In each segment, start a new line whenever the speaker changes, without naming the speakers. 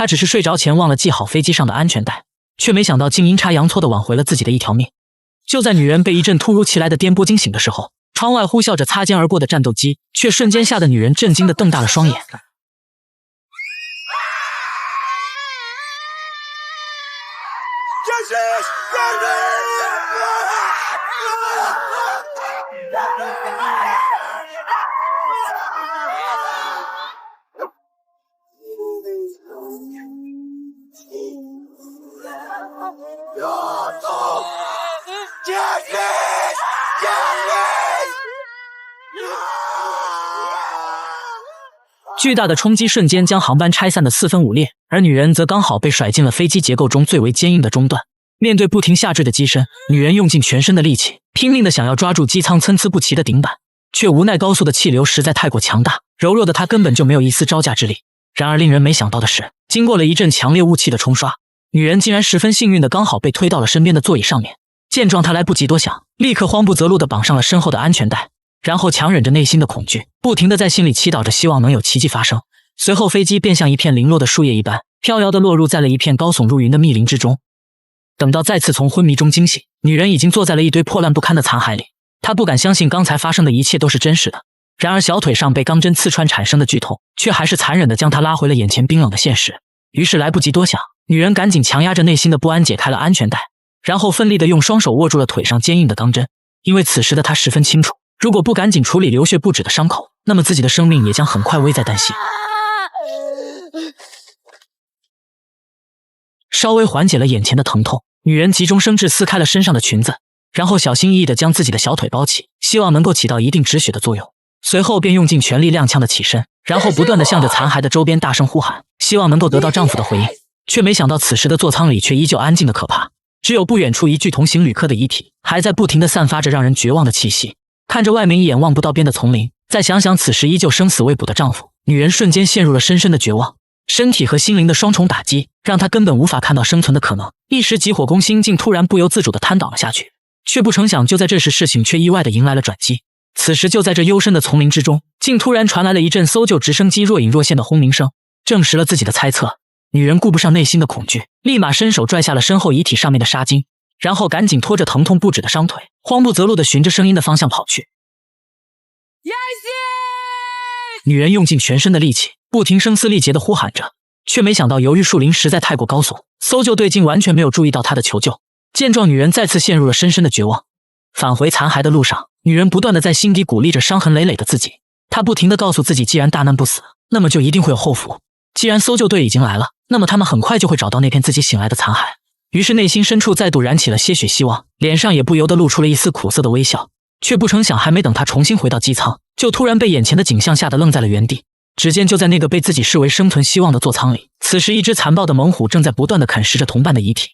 她只是睡着前忘了系好飞机上的安全带，却没想到竟阴差阳错地挽回了自己的一条命。就在女人被一阵突如其来的颠簸惊醒的时候，窗外呼啸着擦肩而过的战斗机，却瞬间吓得女人震惊地瞪大了双眼。巨大的冲击瞬间将航班拆散的四分五裂，而女人则刚好被甩进了飞机结构中最为坚硬的中段。面对不停下坠的机身，女人用尽全身的力气，拼命地想要抓住机舱参差不齐的顶板，却无奈高速的气流实在太过强大，柔弱的她根本就没有一丝招架之力。然而令人没想到的是，经过了一阵强烈雾气的冲刷，女人竟然十分幸运的刚好被推到了身边的座椅上面。见状，她来不及多想，立刻慌不择路地绑上了身后的安全带，然后强忍着内心的恐惧，不停地在心里祈祷着，希望能有奇迹发生。随后飞机便像一片零落的树叶一般，飘摇地落入在了一片高耸入云的密林之中。等到再次从昏迷中惊醒，女人已经坐在了一堆破烂不堪的残骸里。她不敢相信刚才发生的一切都是真实的，然而小腿上被钢针刺穿产生的剧痛，却还是残忍地将她拉回了眼前冰冷的现实。于是来不及多想，女人赶紧强压着内心的不安解开了安全带，然后奋力地用双手握住了腿上坚硬的钢针。因为此时的她十分清楚，如果不赶紧处理流血不止的伤口，那么自己的生命也将很快危在旦夕。稍微缓解了眼前的疼痛，女人急中生智撕开了身上的裙子，然后小心翼翼地将自己的小腿包起，希望能够起到一定止血的作用。随后便用尽全力踉跄地起身，然后不断地向着残骸的周边大声呼喊，希望能够得到丈夫的回应。却没想到此时的座舱里却依旧安静的可怕，只有不远处一具同行旅客的遗体还在不停地散发着让人绝望的气息。看着外面一眼望不到边的丛林，再想想此时依旧生死未卜的丈夫，女人瞬间陷入了深深的绝望。身体和心灵的双重打击让她根本无法看到生存的可能，一时急火攻心，竟突然不由自主地瘫倒了下去。却不成想，就在这时，事情却意外地迎来了转机。此时就在这幽深的丛林之中，竟突然传来了一阵搜救直升机若隐若现的轰鸣声，证实了自己的猜测。女人顾不上内心的恐惧，立马伸手拽下了身后遗体上面的纱巾，然后赶紧拖着疼痛不止的伤腿，慌不择路地循着声音的方向跑去。女人用尽全身的力气，不停声嘶力竭地呼喊着，却没想到由于树林实在太过高耸，搜救队竟完全没有注意到她的求救。见状，女人再次陷入了深深的绝望。返回残骸的路上，女人不断地在心底鼓励着伤痕累累的自己，她不停地告诉自己，既然大难不死，那么就一定会有后福。既然搜救队已经来了，那么他们很快就会找到那片自己醒来的残骸。于是内心深处再度燃起了些许希望，脸上也不由得露出了一丝苦涩的微笑。却不成想，还没等她重新回到机舱，就突然被眼前的景象吓得愣在了原地。只见就在那个被自己视为生存希望的座舱里，此时一只残暴的猛虎正在不断地啃食着同伴的遗体。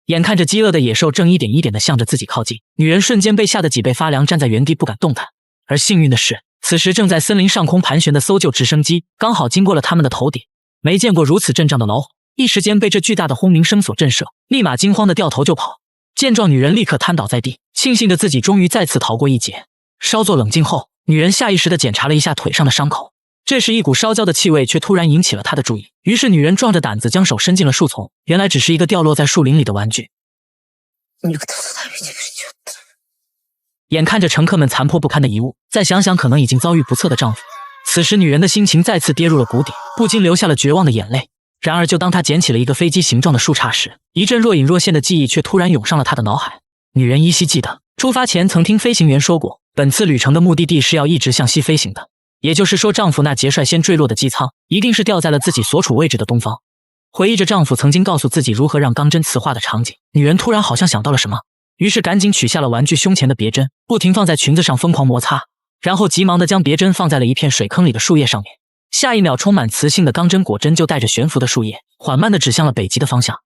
眼看着饥饿的野兽正一点一点地向着自己靠近，女人瞬间被吓得脊背发凉，站在原地不敢动弹。而幸运的是，此时正在森林上空盘旋的搜救直升机刚好经过了他们的头顶。没见过如此阵仗的老虎，一时间被这巨大的轰鸣声所震慑，立马惊慌地掉头就跑。见状，女人立刻瘫倒在地，庆幸着自己终于再次逃过一劫。稍作冷静后，女人下意识地检查了一下腿上的伤口，这时一股烧焦的气味却突然引起了她的注意。于是女人壮着胆子将手伸进了树丛，原来只是一个掉落在树林里的玩具。眼看着乘客们残破不堪的遗物，再想想可能已经遭遇不测的丈夫，此时女人的心情再次跌入了谷底，不禁流下了绝望的眼泪。然而就当她捡起了一个飞机形状的树杈时，一阵若隐若现的记忆却突然涌上了她的脑海。女人依稀记得，出发前曾听飞行员说过，本次旅程的目的地是要一直向西飞行的，也就是说丈夫那节率先坠落的机舱一定是掉在了自己所处位置的东方。回忆着丈夫曾经告诉自己如何让钢针磁化的场景，女人突然好像想到了什么，于是赶紧取下了玩具胸前的别针，不停放在裙子上疯狂摩擦，然后急忙地将别针放在了一片水坑里的树叶上面。下一秒，充满磁性的钢针果针就带着悬浮的树叶缓慢地指向了北极的方向。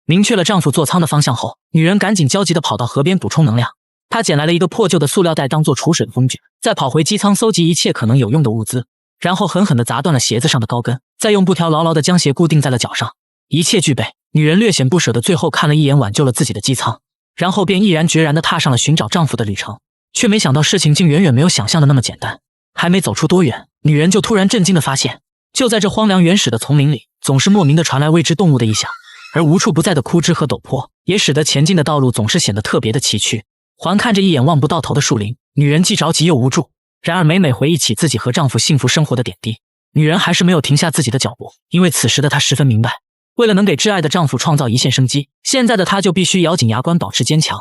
明确了丈夫座舱的方向后，女人赶紧焦急地跑到河边补充能量。她捡来了一个破旧的塑料袋当做储水的工具，再跑回机舱搜集一切可能有用的物资，然后狠狠地砸断了鞋子上的高跟，再用布条牢牢地将鞋固定在了脚上。一切俱备，女人略显不舍地最后看了一眼挽救了自己的机舱，然后便毅然决然地踏上了寻找丈夫的旅程。却没想到事情竟远远没有想象的那么简单。还没走出多远，女人就突然震惊地发现，就在这荒凉原始的丛林里，总是莫名地传来未知动物的异响，而无处不在的枯枝和陡坡，也使得前进的道路总是显得特别的崎岖。环看着一眼望不到头的树林，女人既着急又无助。然而每每回忆起自己和丈夫幸福生活的点滴，女人还是没有停下自己的脚步，因为此时的她十分明白，为了能给挚爱的丈夫创造一线生机，现在的她就必须咬紧牙关，保持坚强。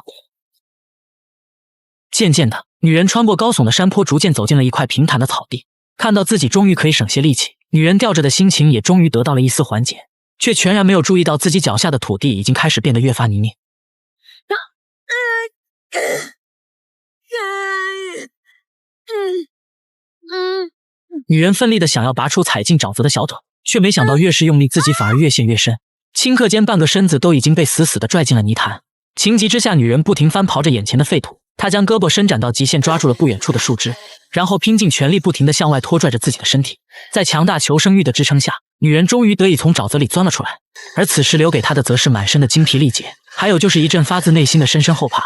渐渐的，女人穿过高耸的山坡，逐渐走进了一块平坦的草地。看到自己终于可以省些力气，女人吊着的心情也终于得到了一丝缓解，却全然没有注意到自己脚下的土地已经开始变得越发泥泞。女人奋力地想要拔出踩进沼泽的小腿，却没想到越是用力，自己反而越陷越深。顷刻间，半个身子都已经被死死地拽进了泥潭。情急之下，女人不停翻刨着眼前的废土。她将胳膊伸展到极限，抓住了不远处的树枝，然后拼尽全力，不停地向外拖拽着自己的身体。在强大求生欲的支撑下，女人终于得以从沼泽里钻了出来。而此时留给她的，则是满身的精疲力竭，还有就是一阵发自内心的深深后怕。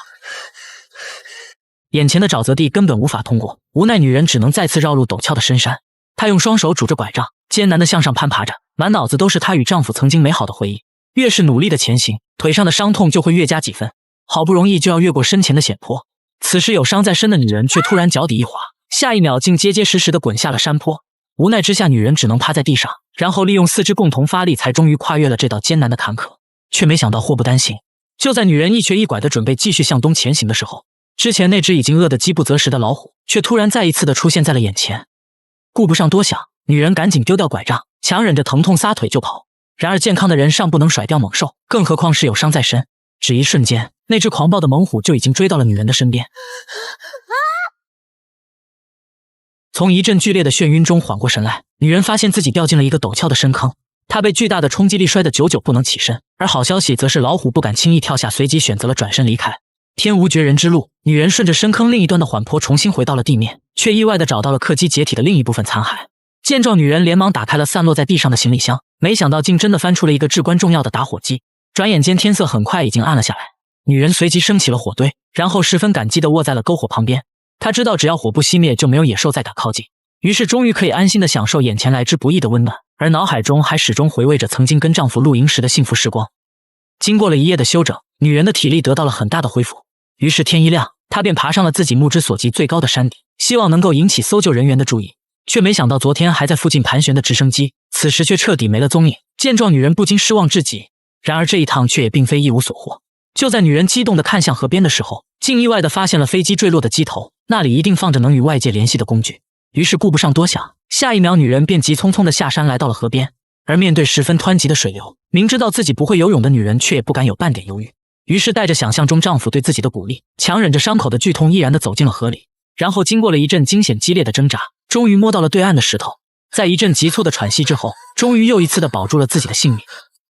眼前的沼泽地根本无法通过，无奈女人只能再次绕路陡峭的深山。她用双手拄着拐杖，艰难地向上攀爬着，满脑子都是她与丈夫曾经美好的回忆。越是努力的前行，腿上的伤痛就会越加几分。好不容易就要越过身前的险坡，此时有伤在身的女人却突然脚底一滑，下一秒竟结结实实地滚下了山坡。无奈之下，女人只能趴在地上，然后利用四肢共同发力，才终于跨越了这道艰难的坎坷。却没想到祸不单行，就在女人一瘸一拐地准备继续向东前行的时候，之前那只已经饿得饥不择食的老虎却突然再一次地出现在了眼前。顾不上多想，女人赶紧丢掉拐杖，强忍着疼痛撒腿就跑。然而健康的人尚不能甩掉猛兽，更何况是有伤在身。只一瞬间，那只狂暴的猛虎就已经追到了女人的身边。从一阵剧烈的眩晕中缓过神来，女人发现自己掉进了一个陡峭的深坑，她被巨大的冲击力摔得久久不能起身。而好消息则是老虎不敢轻易跳下，随即选择了转身离开。天无绝人之路，女人顺着深坑另一端的缓坡重新回到了地面，却意外地找到了客机解体的另一部分残骸。见状，女人连忙打开了散落在地上的行李箱，没想到竟真的翻出了一个至关重要的打火机。转眼间天色很快已经暗了下来，女人随即升起了火堆，然后十分感激地卧在了篝火旁边。她知道只要火不熄灭，就没有野兽再敢靠近，于是终于可以安心地享受眼前来之不易的温暖，而脑海中还始终回味着曾经跟丈夫露营时的幸福时光。经过了一夜的休整，女人的体力得到了很大的恢复，于是天一亮，她便爬上了自己目之所及最高的山顶，希望能够引起搜救人员的注意。却没想到昨天还在附近盘旋的直升机，此时却彻底没了踪影。见状，女人不禁失望至极。然而这一趟却也并非一无所获。就在女人激动地看向河边的时候，竟意外地发现了飞机坠落的机头，那里一定放着能与外界联系的工具。于是顾不上多想，下一秒女人便急匆匆地下山来到了河边。而面对十分湍急的水流，明知道自己不会游泳的女人却也不敢有半点犹豫。于是带着想象中丈夫对自己的鼓励，强忍着伤口的剧痛，毅然地走进了河里。然后经过了一阵惊险激烈的挣扎，终于摸到了对岸的石头。在一阵急促的喘息之后，终于又一次地保住了自己的性命。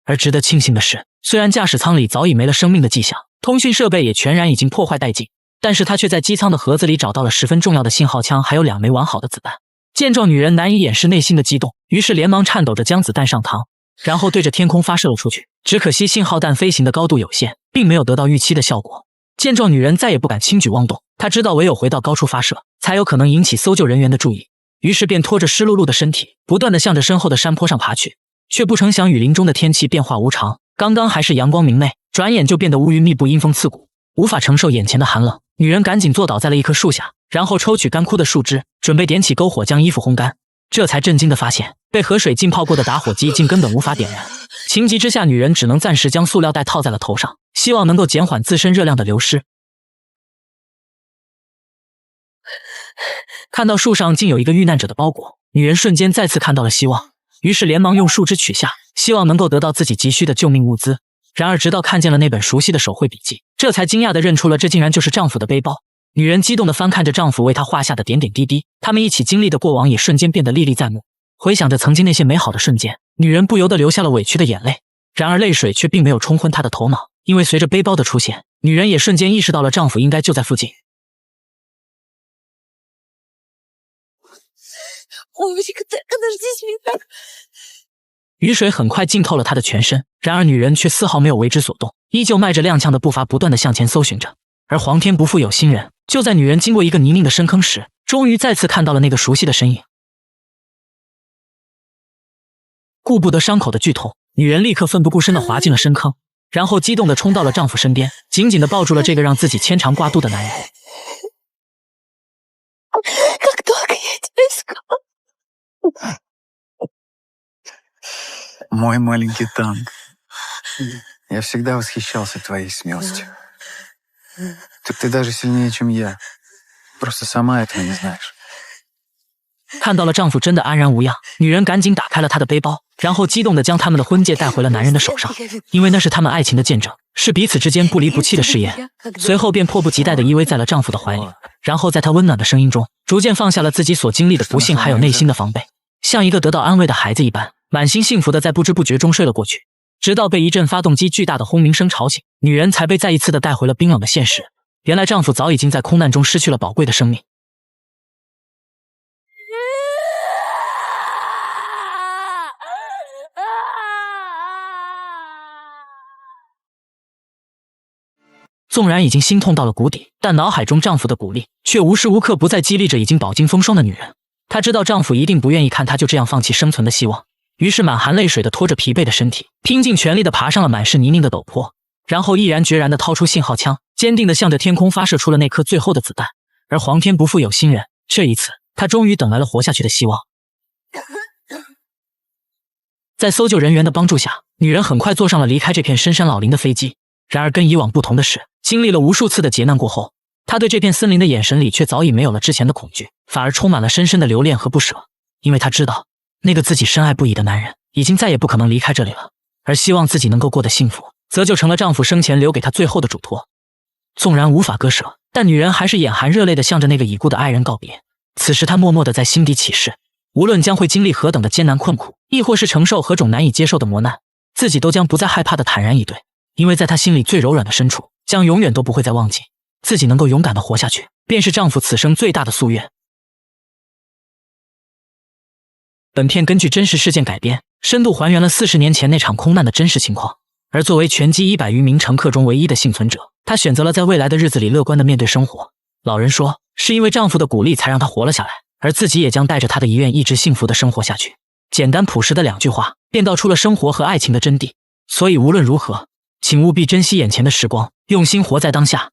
而值得庆幸的是，虽然驾驶舱里早已没了生命的迹象，通讯设备也全然已经破坏殆尽，但是他却在机舱的盒子里找到了十分重要的信号枪，还有2枚完好的子弹。见状，女人难以掩饰内心的激动，于是连忙颤抖着将子弹上膛，然后对着天空发射了出去。只可惜信号弹飞行的高度有限，并没有得到预期的效果。见状，女人再也不敢轻举妄动，她知道唯有回到高处发射，才有可能引起搜救人员的注意。于是便拖着湿漉漉的身体，不断地向着身后的山坡上爬去。却不成想雨林中的天气变化无常，刚刚还是阳光明媚，转眼就变得乌云密布，阴风刺骨。无法承受眼前的寒冷，女人赶紧坐倒在了一棵树下，然后抽取干枯的树枝，准备点起篝火将衣服烘干。这才震惊地发现，被河水浸泡过的打火机竟根本无法点燃。情急之下，女人只能暂时将塑料袋套在了头上，希望能够减缓自身热量的流失。看到树上竟有一个遇难者的包裹，女人瞬间再次看到了希望，于是连忙用树枝取下，希望能够得到自己急需的救命物资。然而直到看见了那本熟悉的手绘笔记，这才惊讶地认出了这竟然就是丈夫的背包。女人激动地翻看着丈夫为她画下的点点滴滴，他们一起经历的过往也瞬间变得历历在目。回想着曾经那些美好的瞬间，女人不由得流下了委屈的眼泪。然而泪水却并没有冲昏她的头脑，因为随着背包的出现，女人也瞬间意识到了丈夫应该就在附近。雨水很快浸透了她的全身，然而女人却丝毫没有为之所动，依旧迈着踉跄的步伐不断地向前搜寻着。而皇天不负有心人，就在女人经过一个泥泞的深坑时，终于再次看到了那个熟悉的身影。顾不得伤口的剧痛，女人立刻奋不顾身地滑进了深坑，然后激动地冲到了丈夫身边，紧紧地抱住了这个让自己牵肠挂肚的男人。
Как долго я тебя искала?
Мой маленький танк. Я всегда восхищался твоей смелостью. Так ты даже сильнее, чем я. Просто сама этого не знаешь.
看到了丈夫真的安然无恙，女人赶紧打开了他的背包，然后激动地将他们的婚戒带回了男人的手上，因为那是他们爱情的见证，是彼此之间不离不弃的誓言。随后便迫不及待地依偎在了丈夫的怀里，然后在他温暖的声音中，逐渐放下了自己所经历的不幸，还有内心的防备，像一个得到安慰的孩子一般，满心幸福地在不知不觉中睡了过去。直到被一阵发动机巨大的轰鸣声吵醒，女人才被再一次地带回了冰冷的现实。原来丈夫早已经在空难中失去了宝贵的生命。纵然已经心痛到了谷底，但脑海中丈夫的鼓励却无时无刻不在激励着已经饱经风霜的女人。她知道丈夫一定不愿意看她就这样放弃生存的希望，于是满含泪水地拖着疲惫的身体，拼尽全力地爬上了满是泥泞的陡坡，然后毅然决然地掏出信号枪，坚定地向着天空发射出了那颗最后的子弹。而皇天不负有心人，这一次她终于等来了活下去的希望。在搜救人员的帮助下，女人很快坐上了离开这片深山老林的飞机。然而跟以往不同的是，经历了无数次的劫难过后，她对这片森林的眼神里却早已没有了之前的恐惧，反而充满了深深的留恋和不舍。因为她知道，那个自己深爱不已的男人已经再也不可能离开这里了，而希望自己能够过得幸福，则就成了丈夫生前留给她最后的嘱托。纵然无法割舍，但女人还是眼含热泪地向着那个已故的爱人告别。此时她默默地在心底起誓，无论将会经历何等的艰难困苦，亦或是承受何种难以接受的磨难，自己都将不再害怕地坦然以对。因为在她心里最柔软的深处，将永远都不会再忘记，自己能够勇敢地活下去，便是丈夫此生最大的夙愿。本片根据真实事件改编，深度还原了40年前那场空难的真实情况。而作为全机100余名乘客中唯一的幸存者，她选择了在未来的日子里乐观地面对生活。老人说，是因为丈夫的鼓励才让她活了下来，而自己也将带着她的遗愿一直幸福地生活下去。简单朴实的2句话，便道出了生活和爱情的真谛。所以无论如何，请务必珍惜眼前的时光，用心活在当下。